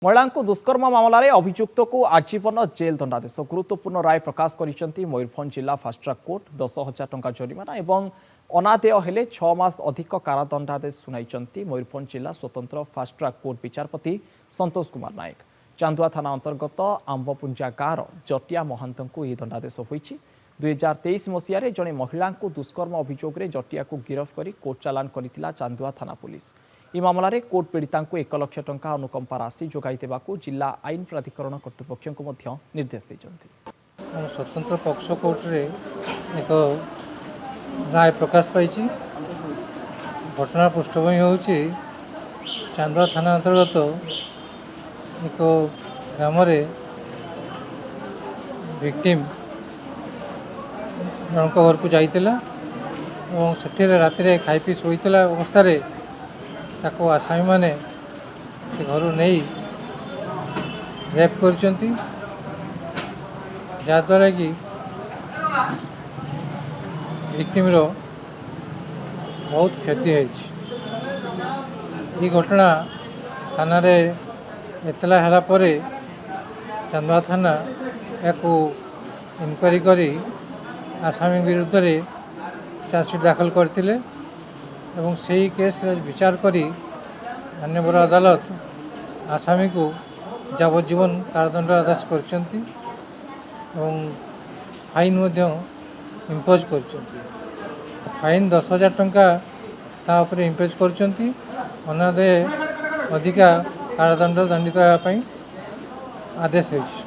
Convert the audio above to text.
महिला दुष्कर्म मामलें अभियुक्त को आजीवन जेल दंडादेश गुरुत्वपूर्ण राय प्रकाश कर मयूरभंज जिला फास्ट्राक कोर्ट 10,000 टंका जरिमाना और अनादेय हेले 6 मास अधिक कारादंडादेश सुनाई मयूरभंज जिला स्वतंत्र फास्ट्राक कोर्ट विचारपति संतोष कुमार नायक। चांदुआ थाना अंतर्गत आंबपुंजा गाँवर जटिया महांत को यह दंडादेश होईछि। 2023 मसीह जड़े महिला दुष्कर्म अभियोग में जटिया को गिरफ्त कर कोर्ट चालान कर चांदुआ थाना पुलिस। यह मामलें कोर्ट पीड़िता 1 लाख टंका अनुकंपा राशि जोगाई देवाकू जिला आईन प्राधिकरण कर्तृपक्ष को निर्देश देते। स्वतंत्र पक्ष कोर्ट रे एक राय प्रकाश पाई। घटना पृष्ठभूमि हूँ चांदुआ थाना अंतर्गत एक ग्राम विक्टिम जनक घर को जाइला और से राति खाई पी शोला अवस्था ताको आसामी माने से घर नहीं रेप कर जहाँद्वारा कि विक्टिम बहुत क्षति है। घटना थाना रे एतला है चांदुआ थाना या इनक्वारी करी आसामी विरुद्ध में चार्जसीट दाखल करते एवं से ही केस विचार करी माननीय अदालत आसामी को यावज्जीवन कारादंड आदेश कर फाइन इम्पोज कर फाइन 10,000 टंका तापर इम्पोज कर अनादे अधिका कारादंड दंडित होगापी आदेश होइछि।